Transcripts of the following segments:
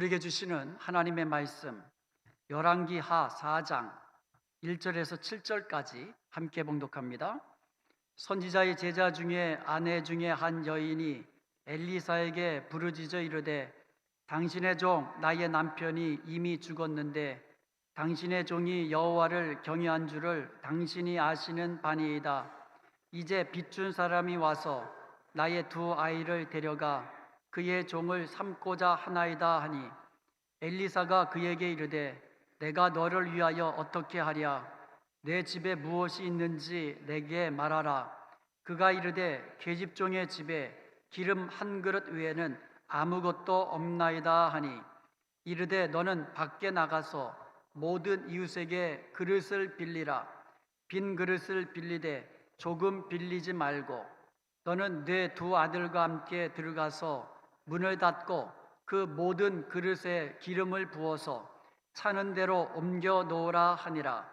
우리에게 주시는 하나님의 말씀 열왕기하 4장 1절에서 7절까지 함께 봉독합니다. 선지자의 제자 중에 아내 중에 한 여인이 엘리사에게 부르짖어 이르되 당신의 종 나의 남편이 이미 죽었는데 당신의 종이 여호와를 경외한 줄을 당신이 아시는 바니이다. 이제 빚준 사람이 와서 나의 두 아이를 데려가 그의 종을 삼고자 하나이다 하니 엘리사가 그에게 이르되 내가 너를 위하여 어떻게 하랴? 내 집에 무엇이 있는지 내게 말하라. 그가 이르되 계집종의 집에 기름 한 그릇 외에는 아무것도 없나이다 하니 이르되 너는 밖에 나가서 모든 이웃에게 그릇을 빌리라. 빈 그릇을 빌리되 조금 빌리지 말고 너는 네 두 아들과 함께 들어가서 문을 닫고 그 모든 그릇에 기름을 부어서 차는 대로 옮겨 놓으라 하니라.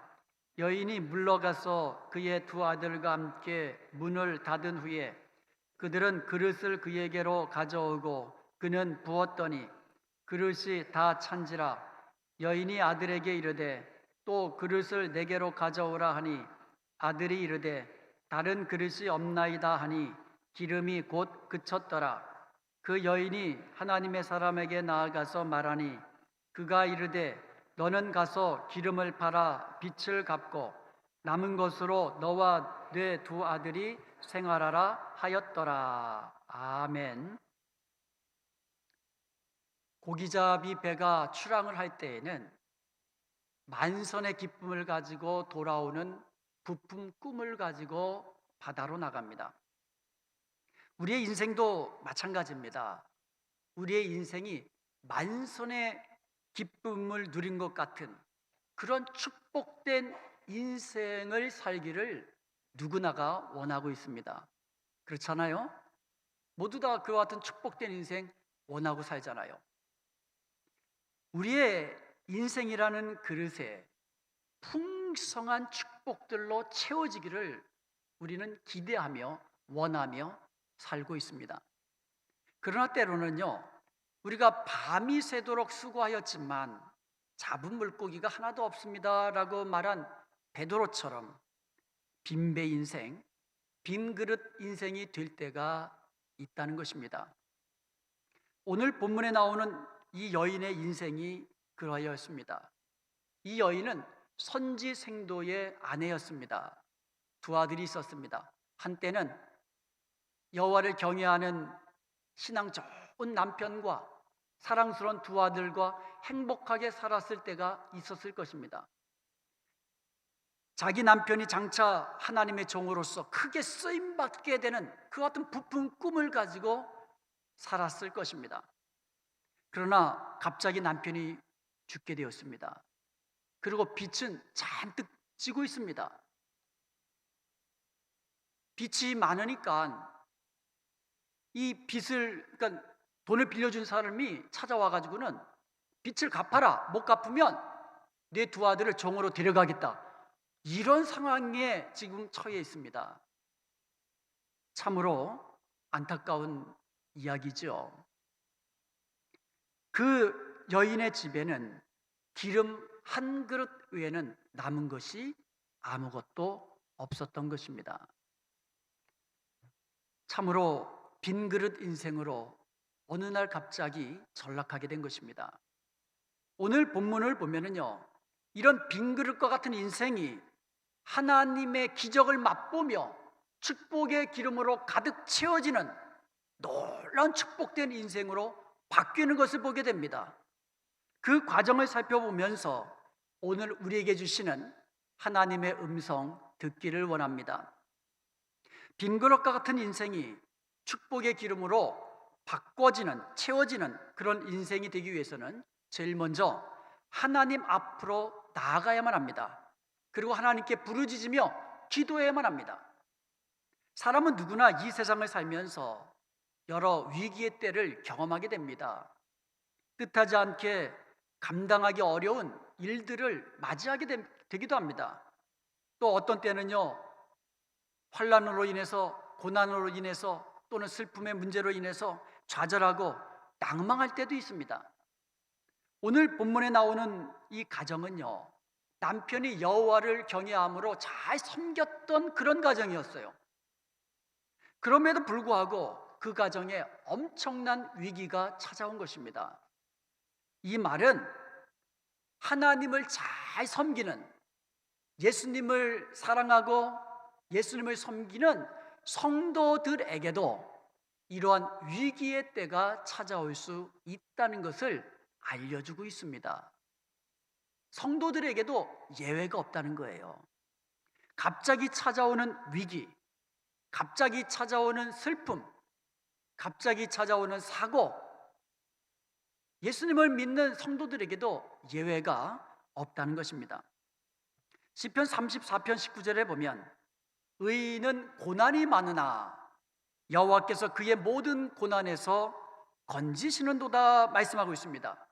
여인이 물러가서 그의 두 아들과 함께 문을 닫은 후에 그들은 그릇을 그에게로 가져오고 그는 부었더니 그릇이 다 찬지라. 여인이 아들에게 이르되 또 그릇을 내게로 가져오라 하니 아들이 이르되 다른 그릇이 없나이다 하니 기름이 곧 그쳤더라. 그 여인이 하나님의 사람에게 나아가서 말하니 그가 이르되 너는 가서 기름을 팔아 빚을 갚고 남은 것으로 너와 네 두 아들이 생활하라 하였더라. 아멘. 고기잡이 배가 출항을 할 때에는 만선의 기쁨을 가지고 돌아오는 부품 꿈을 가지고 바다로 나갑니다. 우리의 인생도 마찬가지입니다. 우리의 인생이 만선의 기쁨을 누린 것 같은 그런 축복된 인생을 살기를 누구나가 원하고 있습니다. 그렇잖아요? 모두 다 그와 같은 축복된 인생 원하고 살잖아요. 우리의 인생이라는 그릇에 풍성한 축복들로 채워지기를 우리는 기대하며 원하며 살고 있습니다. 그러나 때로는요, 우리가 밤이 새도록 수고하였지만 잡은 물고기가 하나도 없습니다라고 말한 베드로처럼 빈배 인생, 빈 그릇 인생이 될 때가 있다는 것입니다. 오늘 본문에 나오는 이 여인의 인생이 그러하였습니다. 이 여인은 선지생도의 아내였습니다. 두 아들이 있었습니다. 한때는 여호와를 경외하는 신앙 좋은 남편과 사랑스러운 두 아들과 행복하게 살았을 때가 있었을 것입니다. 자기 남편이 장차 하나님의 종으로서 크게 쓰임받게 되는 그 같은 부푼 꿈을 가지고 살았을 것입니다. 그러나 갑자기 남편이 죽게 되었습니다. 그리고 빚은 잔뜩 지고 있습니다. 빚이 많으니까 이 빚을, 그러니까 돈을 빌려준 사람이 찾아와 가지고는 빚을 갚아라. 못 갚으면 내 두 아들을 종으로 데려가겠다. 이런 상황에 지금 처해 있습니다. 참으로 안타까운 이야기죠. 그 여인의 집에는 기름 한 그릇 외에는 남은 것이 아무것도 없었던 것입니다. 참으로 빈 그릇 인생으로 어느 날 갑자기 전락하게 된 것입니다. 오늘 본문을 보면은요, 이런 빈 그릇과 같은 인생이 하나님의 기적을 맛보며 축복의 기름으로 가득 채워지는 놀라운 축복된 인생으로 바뀌는 것을 보게 됩니다. 그 과정을 살펴보면서 오늘 우리에게 주시는 하나님의 음성 듣기를 원합니다. 빈 그릇과 같은 인생이 축복의 기름으로 바꿔지는, 채워지는 그런 인생이 되기 위해서는 제일 먼저 하나님 앞으로 나아가야만 합니다. 그리고 하나님께 부르짖으며 기도해야만 합니다. 사람은 누구나 이 세상을 살면서 여러 위기의 때를 경험하게 됩니다. 뜻하지 않게 감당하기 어려운 일들을 맞이하게 되기도 합니다. 또 어떤 때는요, 환난으로 인해서, 고난으로 인해서 또는 슬픔의 문제로 인해서 좌절하고 낭망할 때도 있습니다. 오늘 본문에 나오는 이 가정은요, 남편이 여호와를 경외함으로 잘 섬겼던 그런 가정이었어요. 그럼에도 불구하고 그 가정에 엄청난 위기가 찾아온 것입니다. 이 말은 하나님을 잘 섬기는, 예수님을 사랑하고 예수님을 섬기는 성도들에게도 이러한 위기의 때가 찾아올 수 있다는 것을 알려주고 있습니다. 성도들에게도 예외가 없다는 거예요. 갑자기 찾아오는 위기, 갑자기 찾아오는 슬픔, 갑자기 찾아오는 사고, 예수님을 믿는 성도들에게도 예외가 없다는 것입니다. 시편 34편 19절에 보면 의인은 고난이 많으나 여호와께서 그의 모든 고난에서 건지시는도다 말씀하고 있습니다.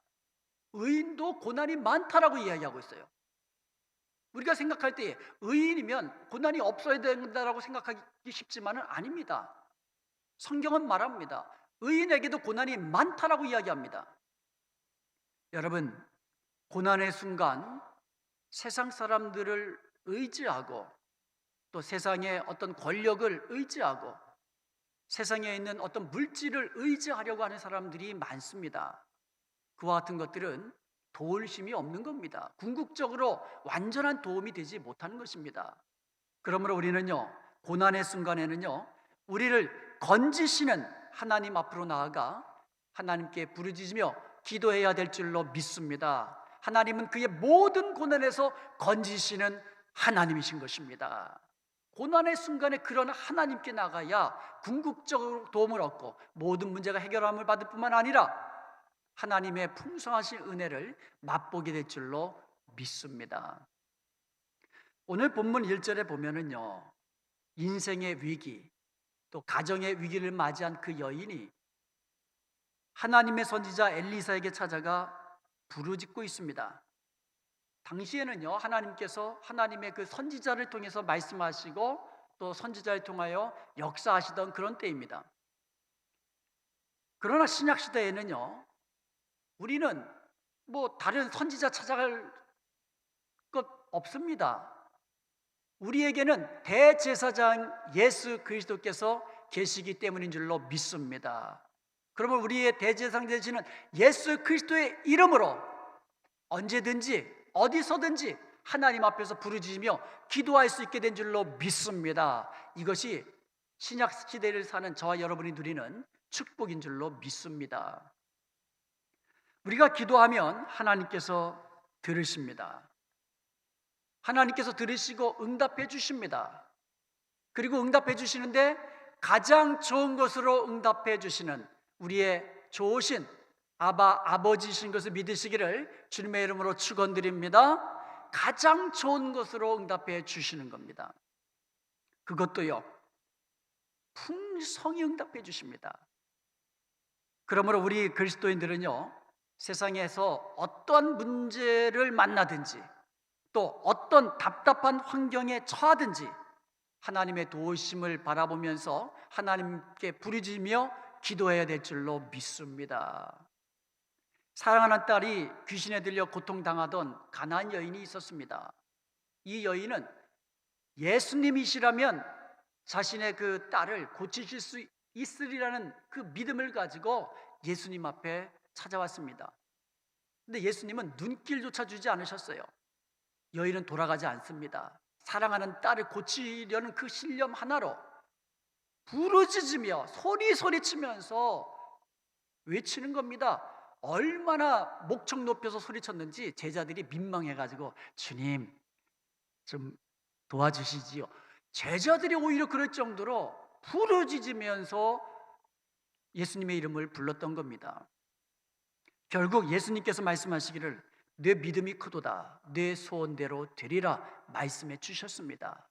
의인도 고난이 많다라고 이야기하고 있어요. 우리가 생각할 때 의인이면 고난이 없어야 된다라고 생각하기 쉽지만은 아닙니다. 성경은 말합니다. 의인에게도 고난이 많다라고 이야기합니다. 여러분, 고난의 순간 세상 사람들을 의지하고 또 세상의 어떤 권력을 의지하고 세상에 있는 어떤 물질을 의지하려고 하는 사람들이 많습니다. 그와 같은 것들은 도울 힘이 없는 겁니다. 궁극적으로 완전한 도움이 되지 못하는 것입니다. 그러므로 우리는요, 고난의 순간에는요, 우리를 건지시는 하나님 앞으로 나아가 하나님께 부르짖으며 기도해야 될 줄로 믿습니다. 하나님은 그의 모든 고난에서 건지시는 하나님이신 것입니다. 고난의 순간에 그런 하나님께 나가야 궁극적으로 도움을 얻고 모든 문제가 해결함을 받을 뿐만 아니라 하나님의 풍성하신 은혜를 맛보게 될 줄로 믿습니다. 오늘 본문 1절에 보면은요, 인생의 위기, 또 가정의 위기를 맞이한 그 여인이 하나님의 선지자 엘리사에게 찾아가 부르짖고 있습니다. 당시에는요, 하나님께서 하나님의 그 선지자를 통해서 말씀하시고 또 선지자를 통하여 역사하시던 그런 때입니다. 그러나 신약 시대에는요, 우리는 다른 선지자 찾아갈 것 없습니다. 우리에게는 대제사장 예수 그리스도께서 계시기 때문인 줄로 믿습니다. 그러면 우리의 대제사장 되시는 예수 그리스도의 이름으로 언제든지 어디서든지 하나님 앞에서 부르짖으며 기도할 수 있게 된 줄로 믿습니다. 이것이 신약 시대를 사는 저와 여러분이 누리는 축복인 줄로 믿습니다. 우리가 기도하면 하나님께서 들으십니다. 하나님께서 들으시고 응답해 주십니다. 그리고 응답해 주시는데 가장 좋은 것으로 응답해 주시는 우리의 좋으신 아버지이신 것을 믿으시기를 주님의 이름으로 축원드립니다. 가장 좋은 것으로 응답해 주시는 겁니다. 그것도요, 풍성히 응답해 주십니다. 그러므로 우리 그리스도인들은요, 세상에서 어떠한 문제를 만나든지 또 어떤 답답한 환경에 처하든지 하나님의 도우심을 바라보면서 하나님께 부르짖으며 기도해야 될 줄로 믿습니다. 사랑하는 딸이 귀신에 들려 고통당하던 가나안 여인이 있었습니다. 이 여인은 예수님이시라면 자신의 그 딸을 고치실 수 있으리라는 그 믿음을 가지고 예수님 앞에 찾아왔습니다. 근데 예수님은 눈길조차 주지 않으셨어요. 여인은 돌아가지 않습니다. 사랑하는 딸을 고치려는 그 신념 하나로 부르짖으며 소리치면서 외치는 겁니다. 얼마나 목청 높여서 소리쳤는지 제자들이 민망해가지고 주님 좀 도와주시지요. 제자들이 오히려 그럴 정도로 부르짖으면서 예수님의 이름을 불렀던 겁니다. 결국 예수님께서 말씀하시기를 내 믿음이 크도다, 내 소원대로 되리라 말씀해 주셨습니다.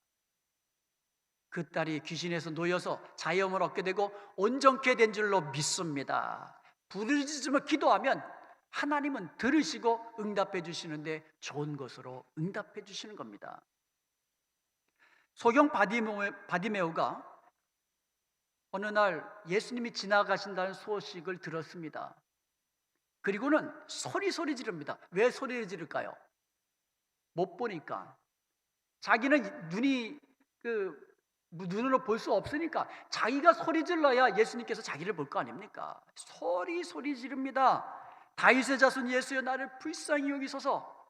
그 딸이 귀신에서 놓여서 자유함을 얻게 되고 온전케 된 줄로 믿습니다. 부르짖으며 기도하면 하나님은 들으시고 응답해 주시는데 좋은 것으로 응답해 주시는 겁니다. 소경 바디메오가 어느 날 예수님이 지나가신다는 소식을 들었습니다. 그리고는 소리 지릅니다. 왜 소리를 지를까요? 못 보니까. 자기는 눈으로 볼 수 없으니까 자기가 소리 질러야 예수님께서 자기를 볼 거 아닙니까? 소리 지릅니다. 다윗의 자손 예수여 나를 불쌍히 여기소서.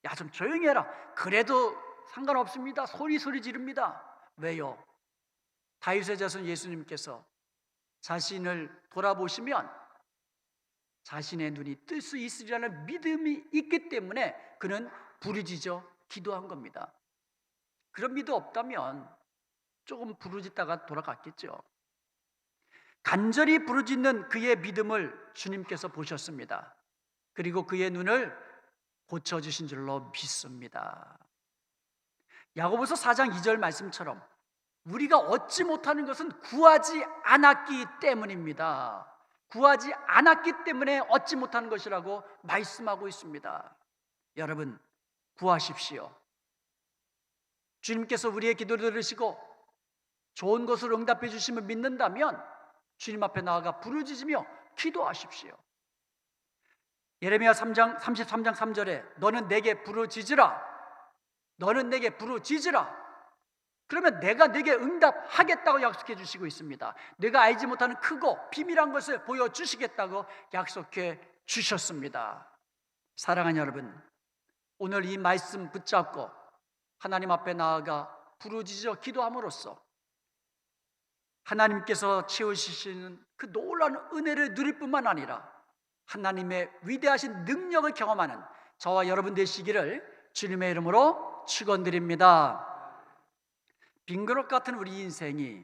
야, 좀 조용히 해라. 그래도 상관없습니다. 소리 지릅니다. 왜요? 다윗의 자손 예수님께서 자신을 돌아보시면 자신의 눈이 뜰 수 있으리라는 믿음이 있기 때문에 그는 부르짖어 기도한 겁니다. 그런 믿음 없다면 조금 부르짖다가 돌아갔겠죠. 간절히 부르짖는 그의 믿음을 주님께서 보셨습니다. 그리고 그의 눈을 고쳐주신 줄로 믿습니다. 야고보서 4장 2절 말씀처럼 우리가 얻지 못하는 것은 구하지 않았기 때문입니다. 구하지 않았기 때문에 얻지 못하는 것이라고 말씀하고 있습니다. 여러분, 구하십시오. 주님께서 우리의 기도를 들으시고 좋은 것으로 응답해 주심을 믿는다면 주님 앞에 나아가 부르짖으며 기도하십시오. 예레미야 33장 3절에 너는 내게 부르짖으라. 너는 내게 부르짖으라. 그러면 내가 네게 응답하겠다고 약속해 주시고 있습니다. 내가 알지 못하는 크고 비밀한 것을 보여주시겠다고 약속해 주셨습니다. 사랑하는 여러분, 오늘 이 말씀 붙잡고 하나님 앞에 나아가 부르짖어 기도함으로써 하나님께서 채우시는 그 놀라운 은혜를 누릴 뿐만 아니라 하나님의 위대하신 능력을 경험하는 저와 여러분 되시기를 주님의 이름으로 축원드립니다. 빈 그릇 같은 우리 인생이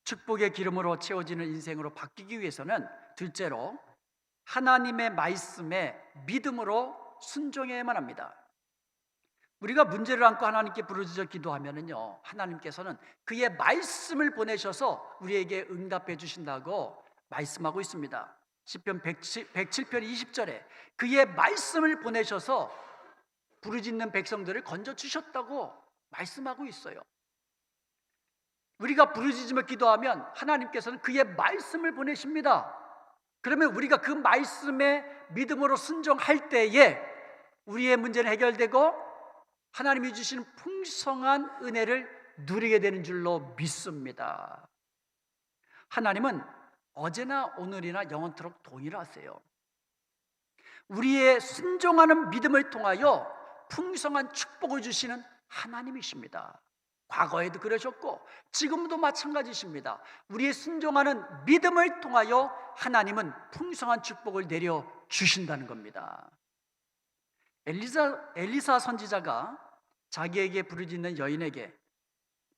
축복의 기름으로 채워지는 인생으로 바뀌기 위해서는 둘째로 하나님의 말씀에 믿음으로 순종해야만 합니다. 우리가 문제를 안고 하나님께 부르짖어 기도하면은요, 하나님께서는 그의 말씀을 보내셔서 우리에게 응답해 주신다고 말씀하고 있습니다. 시편 107편 20절에 그의 말씀을 보내셔서 부르짖는 백성들을 건져 주셨다고 말씀하고 있어요. 우리가 부르짖으며 기도하면 하나님께서는 그의 말씀을 보내십니다. 그러면 우리가 그 말씀에 믿음으로 순종할 때에 우리의 문제는 해결되고 하나님이 주시는 풍성한 은혜를 누리게 되는 줄로 믿습니다. 하나님은 어제나 오늘이나 영원토록 동일하세요. 우리의 순종하는 믿음을 통하여 풍성한 축복을 주시는 하나님이십니다. 과거에도 그러셨고 지금도 마찬가지십니다. 우리의 순종하는 믿음을 통하여 하나님은 풍성한 축복을 내려 주신다는 겁니다. 엘리사 선지자가 자기에게 부르짖는 여인에게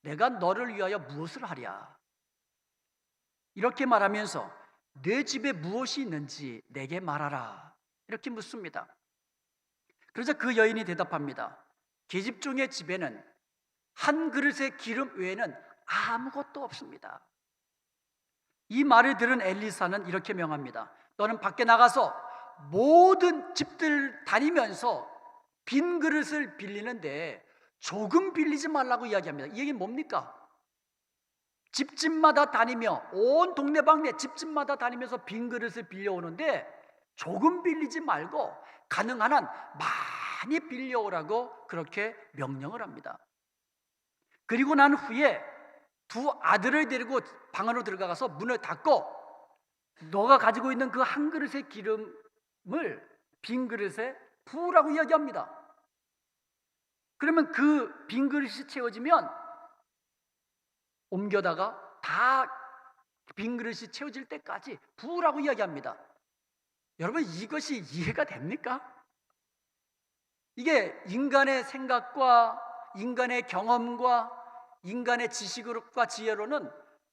내가 너를 위하여 무엇을 하랴? 이렇게 말하면서 내 집에 무엇이 있는지 내게 말하라. 이렇게 묻습니다. 그러자 그 여인이 대답합니다. 계집종의 집에는 한 그릇의 기름 외에는 아무것도 없습니다. 이 말을 들은 엘리사는 이렇게 명합니다. 너는 밖에 나가서 모든 집들 다니면서 빈 그릇을 빌리는데 조금 빌리지 말라고 이야기합니다. 이 얘기는 뭡니까? 집집마다 다니며 온 동네방네 집집마다 다니면서 빈 그릇을 빌려오는데 조금 빌리지 말고 가능한 한 많이 빌려오라고 그렇게 명령을 합니다. 그리고 난 후에 두 아들을 데리고 방 안으로 들어가서 문을 닫고 너가 가지고 있는 그 한 그릇의 기름을 빈 그릇에 부으라고 이야기합니다. 그러면 그 빈 그릇이 채워지면 옮겨다가 다 빈 그릇이 채워질 때까지 부으라고 이야기합니다. 여러분, 이것이 이해가 됩니까? 이게 인간의 생각과 인간의 경험과 인간의 지식과 지혜로는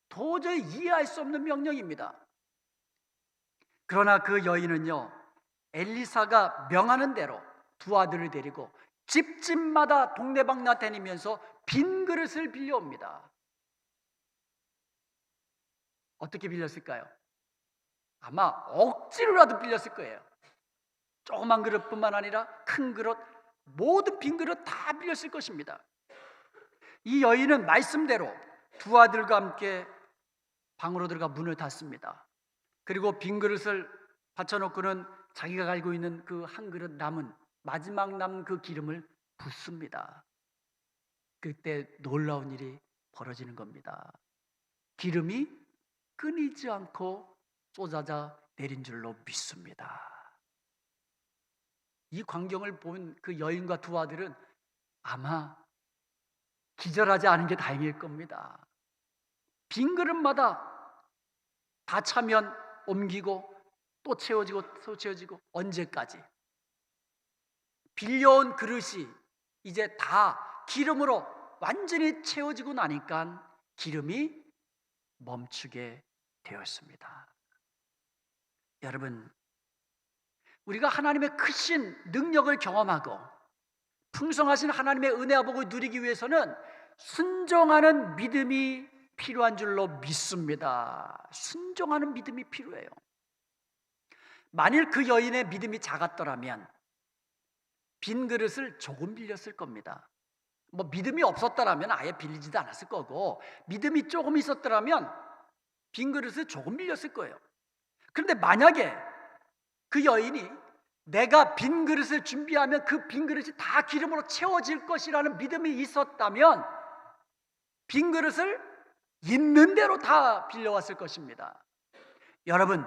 도저히 이해할 수 없는 명령입니다. 그러나 그 여인은요, 엘리사가 명하는 대로 두 아들을 데리고 집집마다 동네방네 다니면서 빈 그릇을 빌려옵니다. 어떻게 빌렸을까요? 아마 억지로라도 빌렸을 거예요. 조그만 그릇뿐만 아니라 큰 그릇, 모든 빈 그릇 다 빌렸을 것입니다. 이 여인은 말씀대로 두 아들과 함께 방으로 들어가 문을 닫습니다. 그리고 빈 그릇을 받쳐놓고는 자기가 갈고 있는 그 한 그릇 남은 마지막 남은 그 기름을 붓습니다. 그때 놀라운 일이 벌어지는 겁니다. 기름이 끊이지 않고 쏟아져 내린 줄로 믿습니다. 이 광경을 본 그 여인과 두 아들은 아마 기절하지 않은 게 다행일 겁니다. 빈 그릇마다 다 차면 옮기고 또 채워지고 또 채워지고, 언제까지? 빌려온 그릇이 이제 다 기름으로 완전히 채워지고 나니까 기름이 멈추게 되었습니다. 여러분, 우리가 하나님의 크신 능력을 경험하고 풍성하신 하나님의 은혜와 복을 누리기 위해서는 순종하는 믿음이 필요한 줄로 믿습니다. 순종하는 믿음이 필요해요. 만일 그 여인의 믿음이 작았더라면 빈 그릇을 조금 빌렸을 겁니다. 뭐 믿음이 없었더라면 아예 빌리지도 않았을 거고, 믿음이 조금 있었더라면 빈 그릇을 조금 빌렸을 거예요. 그런데 만약에 그 여인이 내가 빈 그릇을 준비하면 그 빈 그릇이 다 기름으로 채워질 것이라는 믿음이 있었다면 빈 그릇을 있는 대로 다 빌려왔을 것입니다. 여러분,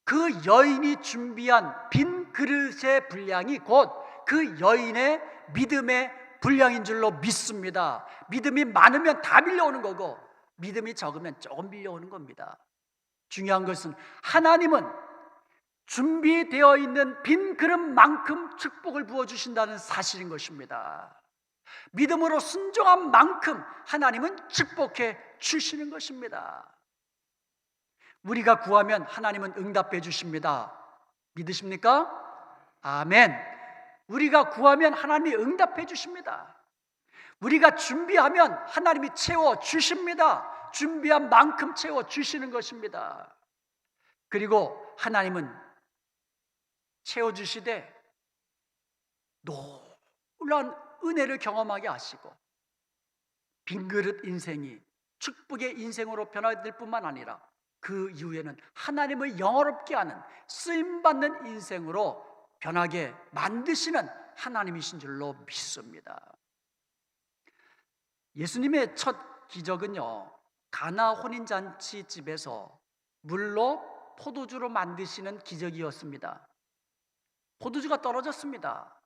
그 여인이 준비한 빈 그릇의 분량이 곧 그 여인의 믿음의 분량인 줄로 믿습니다. 믿음이 많으면 다 빌려오는 거고 믿음이 적으면 조금 빌려오는 겁니다. 중요한 것은 하나님은 준비되어 있는 빈 그릇만큼 축복을 부어주신다는 사실인 것입니다. 믿음으로 순종한 만큼 하나님은 축복해 주시는 것입니다. 우리가 구하면 하나님은 응답해 주십니다. 믿으십니까? 아멘. 우리가 구하면 하나님이 응답해 주십니다. 우리가 준비하면 하나님이 채워 주십니다. 준비한 만큼 채워 주시는 것입니다. 그리고 하나님은 채워주시되 놀라운 은혜를 경험하게 하시고 빈그릇 인생이 축복의 인생으로 변화될 뿐만 아니라 그 이후에는 하나님을 영화롭게 하는 쓰임받는 인생으로 변하게 만드시는 하나님이신 줄로 믿습니다. 예수님의 첫 기적은요, 가나 혼인잔치 집에서 물로 포도주로 만드시는 기적이었습니다. 포도주가 떨어졌습니다.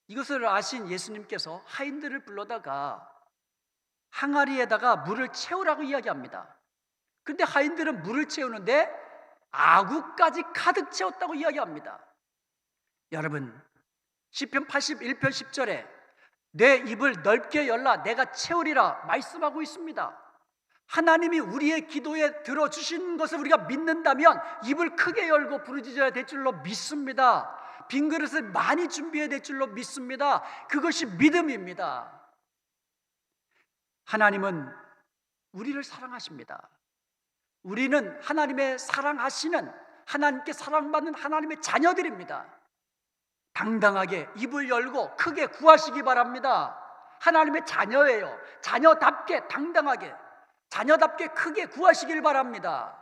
이것을 아신 예수님께서 하인들을 불러다가 항아리에다가 물을 채우라고 이야기합니다. 그런데 하인들은 물을 채우는데 아구까지 가득 채웠다고 이야기합니다. 여러분, 시편 81편 10절에 내 입을 넓게 열라 내가 채우리라 말씀하고 있습니다. 하나님이 우리의 기도에 들어주신 것을 우리가 믿는다면 입을 크게 열고 부르짖어야 될 줄로 믿습니다. 빈 그릇을 많이 준비해야 될 줄로 믿습니다. 그것이 믿음입니다. 하나님은 우리를 사랑하십니다. 우리는 하나님의 사랑하시는, 하나님께 사랑받는 하나님의 자녀들입니다. 당당하게 입을 열고 크게 구하시기 바랍니다. 하나님의 자녀예요. 자녀답게 당당하게, 자녀답게 크게 구하시길 바랍니다.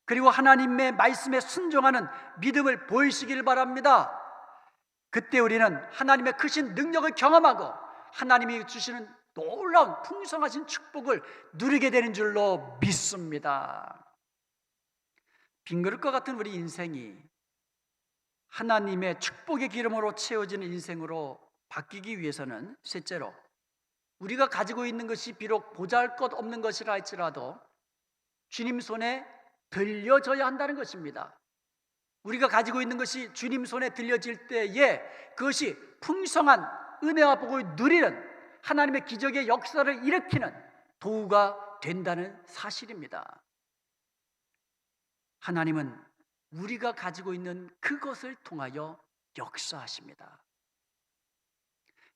그리고 하나님의 말씀에 순종하는 믿음을 보이시길 바랍니다. 그때 우리는 하나님의 크신 능력을 경험하고 하나님이 주시는 놀라운 풍성하신 축복을 누리게 되는 줄로 믿습니다. 빈 그릇과 같은 우리 인생이 하나님의 축복의 기름으로 채워지는 인생으로 바뀌기 위해서는, 셋째로, 우리가 가지고 있는 것이 비록 보잘것없는 것이라 할지라도 주님 손에 들려져야 한다는 것입니다. 우리가 가지고 있는 것이 주님 손에 들려질 때에 그것이 풍성한 은혜와 복을 누리는 하나님의 기적의 역사를 일으키는 도구가 된다는 사실입니다. 하나님은 우리가 가지고 있는 그것을 통하여 역사하십니다.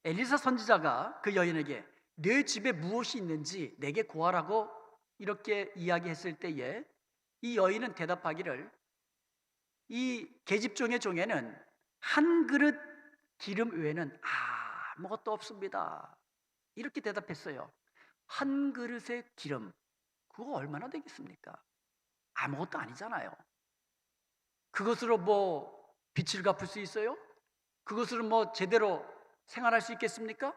엘리사 선지자가 그 여인에게 내 집에 무엇이 있는지 내게 구하라고 이렇게 이야기했을 때에 이 여인은 대답하기를, 이 계집종의 종에는 한 그릇 기름 외에는 아무것도 없습니다. 이렇게 대답했어요. 한 그릇의 기름, 그거 얼마나 되겠습니까? 아무것도 아니잖아요. 그것으로 뭐 빚을 갚을 수 있어요? 그것으로 뭐 제대로 생활할 수 있겠습니까?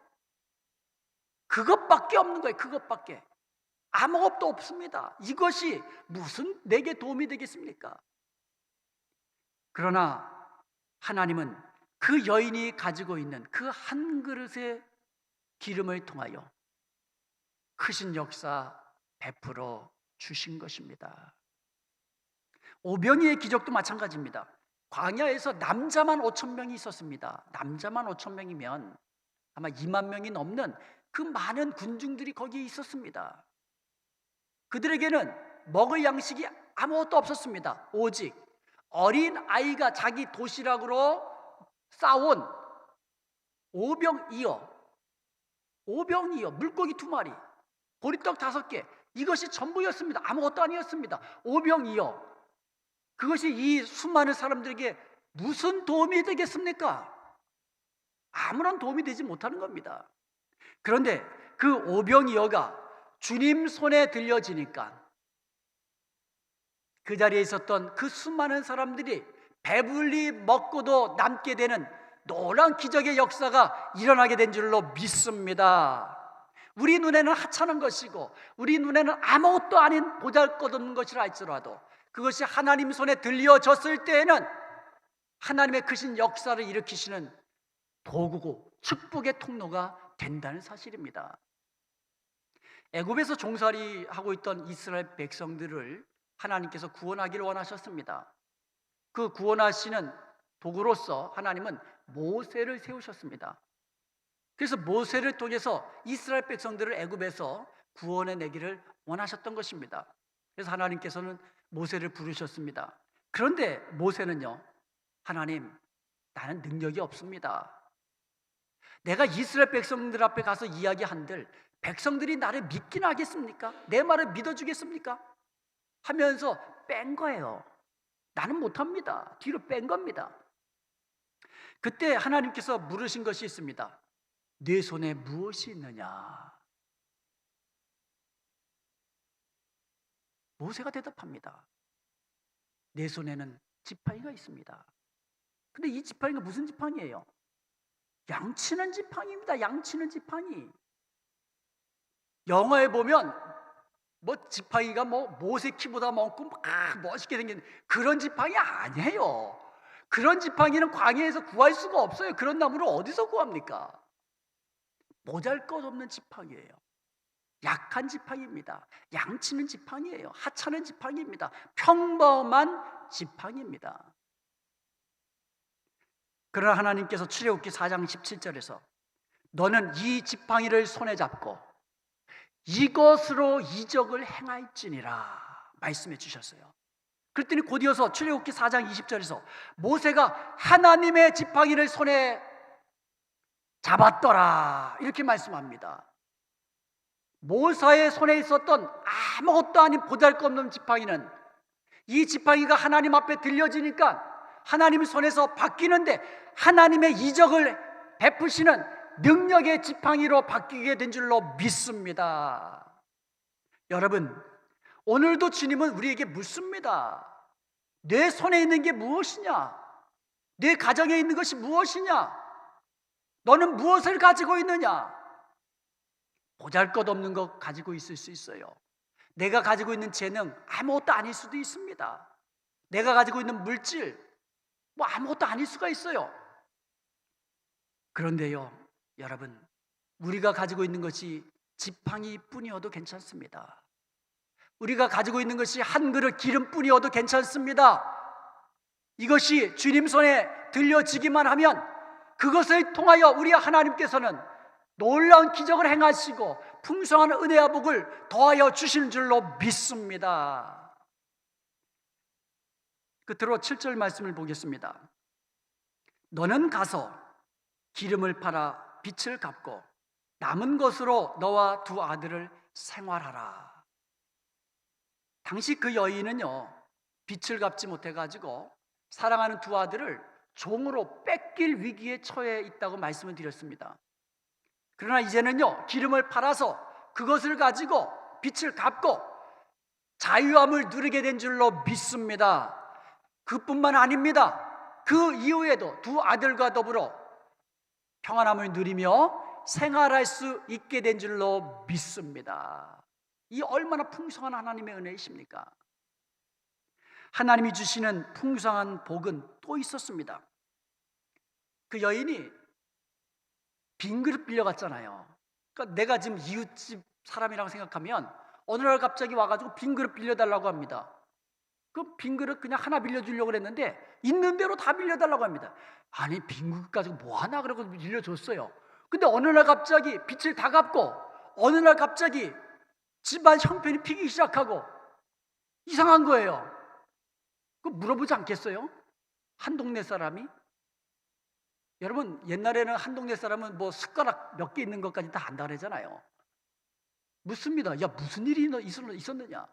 그것밖에 없는 거예요. 그것밖에. 아무것도 없습니다. 이것이 무슨 내게 도움이 되겠습니까? 그러나 하나님은 그 여인이 가지고 있는 그 한 그릇의 기름을 통하여 크신 역사 베풀어 주신 것입니다. 오병이의 기적도 마찬가지입니다. 광야에서 남자만 5천 명이 있었습니다. 남자만 5천 명이면 아마 2만 명이 넘는 그 많은 군중들이 거기에 있었습니다. 그들에게는 먹을 양식이 아무것도 없었습니다. 오직 어린 아이가 자기 도시락으로 싸온 오병이어, 물고기 2마리, 보리떡 5개, 이것이 전부였습니다. 아무것도 아니었습니다. 오병이어. 그것이 이 수많은 사람들에게 무슨 도움이 되겠습니까? 아무런 도움이 되지 못하는 겁니다. 그런데 그 오병이어가 주님 손에 들려지니까 그 자리에 있었던 그 수많은 사람들이 배불리 먹고도 남게 되는 놀라운 기적의 역사가 일어나게 된 줄로 믿습니다. 우리 눈에는 하찮은 것이고 우리 눈에는 아무것도 아닌 보잘것없는 것이라 할지라도 그것이 하나님 손에 들려졌을 때에는 하나님의 크신 역사를 일으키시는 도구고 축복의 통로가 된다는 사실입니다. 애굽에서 종살이하고 있던 이스라엘 백성들을 하나님께서 구원하기를 원하셨습니다. 그 구원하시는 도구로서 하나님은 모세를 세우셨습니다. 그래서 모세를 통해서 이스라엘 백성들을 애굽에서 구원해내기를 원하셨던 것입니다. 그래서 하나님께서는 모세를 부르셨습니다. 그런데 모세는요, 하나님, 나는 능력이 없습니다. 내가 이스라엘 백성들 앞에 가서 이야기한들 백성들이 나를 믿긴 하겠습니까? 내 말을 믿어주겠습니까? 하면서 뺀 거예요. 나는 못합니다. 뒤로 뺀 겁니다. 그때 하나님께서 물으신 것이 있습니다. 네 손에 무엇이 있느냐? 모세가 대답합니다. 내 손에는 지팡이가 있습니다. 근데 이 지팡이가 무슨 지팡이예요? 양치는 지팡이입니다. 양치는 지팡이. 영화에 보면 뭐 지팡이가 뭐 모세 키보다 많고 막 멋있게 생긴 그런 지팡이 아니에요. 그런 지팡이는 광야에서 구할 수가 없어요. 그런 나무를 어디서 구합니까? 모잘것없는 지팡이예요. 약한 지팡이입니다. 양치는 지팡이예요. 하찮은 지팡이입니다. 평범한 지팡이입니다. 그러나 하나님께서 출애굽기 4장 17절에서 너는 이 지팡이를 손에 잡고 이것으로 이적을 행할지니라 말씀해 주셨어요. 그랬더니 곧이어서 출애굽기 4장 20절에서 모세가 하나님의 지팡이를 손에 잡았더라 이렇게 말씀합니다. 모세의 손에 있었던 아무것도 아닌 보잘것없는 지팡이는 이 지팡이가 하나님 앞에 들려지니까 하나님 손에서 바뀌는데 하나님의 이적을 베푸시는 능력의 지팡이로 바뀌게 된 줄로 믿습니다. 여러분, 오늘도 주님은 우리에게 묻습니다. 내 손에 있는 게 무엇이냐? 내 가정에 있는 것이 무엇이냐? 너는 무엇을 가지고 있느냐? 보잘것없는 것 가지고 있을 수 있어요. 내가 가지고 있는 재능 아무것도 아닐 수도 있습니다. 내가 가지고 있는 물질 뭐 아무것도 아닐 수가 있어요. 그런데요, 여러분, 우리가 가지고 있는 것이 지팡이뿐이어도 괜찮습니다. 우리가 가지고 있는 것이 한 그릇 기름뿐이어도 괜찮습니다. 이것이 주님 손에 들려지기만 하면 그것을 통하여 우리 하나님께서는 놀라운 기적을 행하시고 풍성한 은혜와 복을 더하여 주시는 줄로 믿습니다. 끝으로 7절 말씀을 보겠습니다. 너는 가서 기름을 팔아 빚을 갚고 남은 것으로 너와 2 아들을 생활하라. 당시 그 여인은요, 빚을 갚지 못해가지고 사랑하는 2 아들을 종으로 뺏길 위기에 처해 있다고 말씀을 드렸습니다. 그러나 이제는요, 기름을 팔아서 그것을 가지고 빚을 갚고 자유함을 누리게 된 줄로 믿습니다. 그뿐만 아닙니다. 그 이후에도 두 아들과 더불어 평안함을 누리며 생활할 수 있게 된 줄로 믿습니다. 이 얼마나 풍성한 하나님의 은혜이십니까? 하나님이 주시는 풍성한 복은 또 있었습니다. 그 여인이 빈 그릇 빌려갔잖아요. 그러니까 내가 지금 이웃집 사람이라고 생각하면 어느 날 갑자기 와가지고 빈 그릇 빌려달라고 합니다. 그 빈 그릇 그냥 하나 빌려주려고 그랬는데 있는 대로 다 빌려달라고 합니다. 아니 빈 그릇 가지고 뭐 하나 그러고 빌려줬어요. 근데 어느 날 갑자기 빚을 다 갚고 어느 날 갑자기 집안 형편이 피기 시작하고 이상한 거예요. 그 물어보지 않겠어요? 한 동네 사람이? 여러분 옛날에는 한 동네 사람은 뭐 숟가락 몇 개 있는 것까지 다 안다 그러잖아요. 묻습니다. 야 무슨 일이 있었느냐?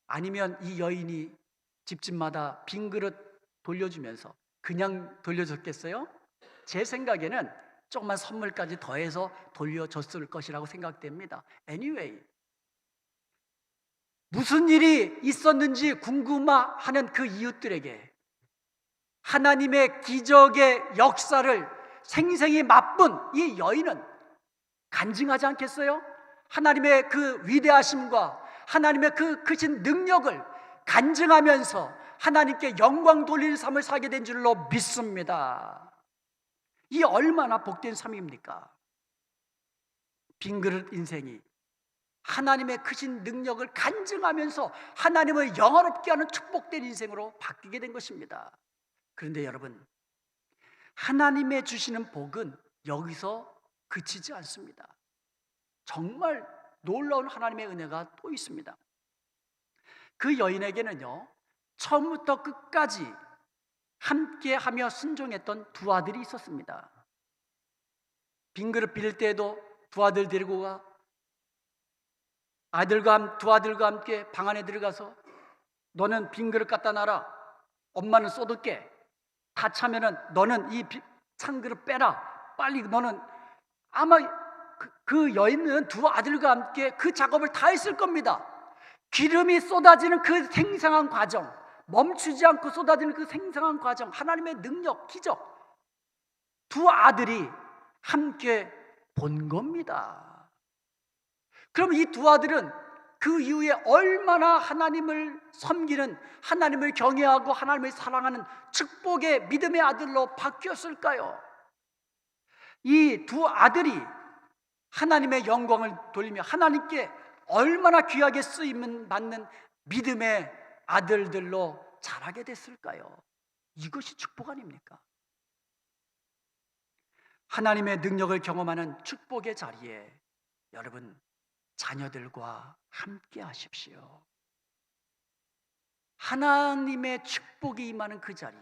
아니면 이 여인이 집집마다 빈 그릇 돌려주면서 그냥 돌려줬겠어요? 제 생각에는 조금만 선물까지 더해서 돌려줬을 것이라고 생각됩니다. Anyway, 무슨 일이 있었는지 궁금해하는 그 이웃들에게 하나님의 기적의 역사를 생생히 맛본 이 여인은 간증하지 않겠어요? 하나님의 그 위대하심과 하나님의 그 크신 능력을 간증하면서 하나님께 영광 돌리는 삶을 살게 된 줄로 믿습니다. 이 얼마나 복된 삶입니까? 빈그릇 인생이 하나님의 크신 능력을 간증하면서 하나님을 영화롭게 하는 축복된 인생으로 바뀌게 된 것입니다. 그런데 여러분, 하나님의 주시는 복은 여기서 그치지 않습니다. 정말 놀라운 하나님의 은혜가 또 있습니다. 그 여인에게는요, 처음부터 끝까지 함께하며 순종했던 두 아들이 있었습니다. 빈 그릇 빌릴 때에도 두 아들 데리고 가, 두 아들과 함께 방 안에 들어가서 너는 빈 그릇 갖다 놔라, 엄마는 쏟을게, 다 차면은 너는 이 찬그릇 빼라, 빨리 너는. 아마 그 여인은 두 아들과 함께 그 작업을 다 했을 겁니다. 기름이 쏟아지는 그 생생한 과정, 멈추지 않고 쏟아지는 그 생생한 과정, 하나님의 능력, 기적, 두 아들이 함께 본 겁니다. 그럼 이 두 아들은 그 이후에 얼마나 하나님을 섬기는, 하나님을 경외하고 하나님을 사랑하는 축복의 믿음의 아들로 바뀌었을까요? 이 두 아들이 하나님의 영광을 돌리며 하나님께 얼마나 귀하게 쓰임을 받는 믿음의 아들들로 자라게 됐을까요? 이것이 축복 아닙니까? 하나님의 능력을 경험하는 축복의 자리에 여러분 자녀들과 함께 하십시오. 하나님의 축복이 임하는 그 자리에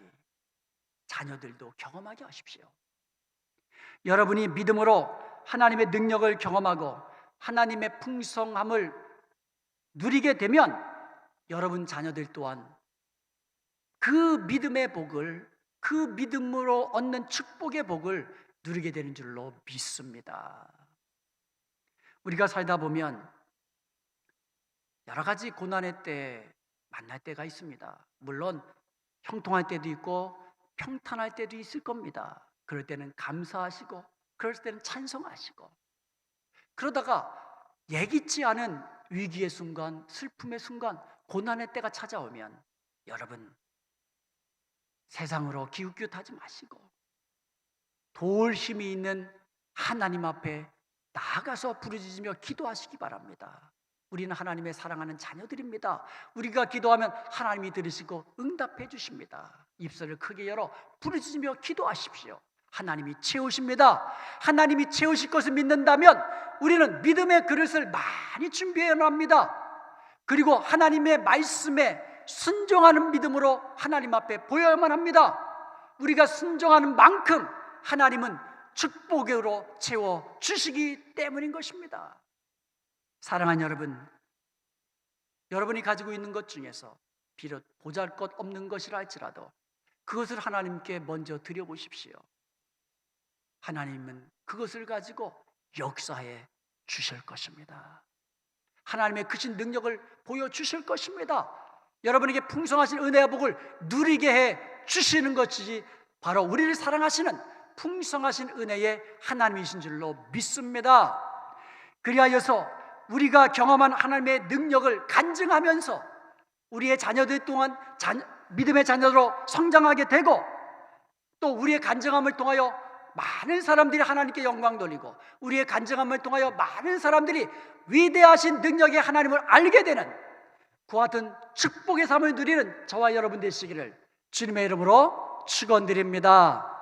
자녀들도 경험하게 하십시오. 여러분이 믿음으로 하나님의 능력을 경험하고 하나님의 풍성함을 누리게 되면 여러분 자녀들 또한 그 믿음의 복을, 그 믿음으로 얻는 축복의 복을 누리게 되는 줄로 믿습니다. 우리가 살다 보면 여러 가지 고난의 때 만날 때가 있습니다. 물론 형통할 때도 있고 평탄할 때도 있을 겁니다. 그럴 때는 감사하시고 그럴 때는 찬송하시고, 그러다가 예기치 않은 위기의 순간, 슬픔의 순간, 고난의 때가 찾아오면 여러분 세상으로 기웃기웃하지 마시고 도울 힘이 있는 하나님 앞에 나아가서 부르짖으며 기도하시기 바랍니다. 우리는 하나님의 사랑하는 자녀들입니다. 우리가 기도하면 하나님이 들으시고 응답해 주십니다. 입술을 크게 열어 부르짖으며 기도하십시오. 하나님이 채우십니다. 하나님이 채우실 것을 믿는다면 우리는 믿음의 그릇을 많이 준비해 놔합니다. 그리고 하나님의 말씀에 순종하는 믿음으로 하나님 앞에 보여야만 합니다. 우리가 순종하는 만큼 하나님은 축복으로 채워주시기 때문인 것입니다. 사랑하는 여러분, 여러분이 가지고 있는 것 중에서 비록 보잘것없는 것이라 할지라도 그것을 하나님께 먼저 드려보십시오. 하나님은 그것을 가지고 역사해 주실 것입니다. 하나님의 크신 능력을 보여주실 것입니다. 여러분에게 풍성하신 은혜와 복을 누리게 해 주시는 것이지 바로 우리를 사랑하시는 풍성하신 은혜의 하나님이신 줄로 믿습니다. 그리하여서 우리가 경험한 하나님의 능력을 간증하면서 우리의 자녀들 동안 믿음의 자녀로 성장하게 되고, 또 우리의 간증함을 통하여 많은 사람들이 하나님께 영광 돌리고, 우리의 간증함을 통하여 많은 사람들이 위대하신 능력의 하나님을 알게 되는 그와 같은 축복의 삶을 누리는 저와 여러분 되시기를 주님의 이름으로 축원드립니다.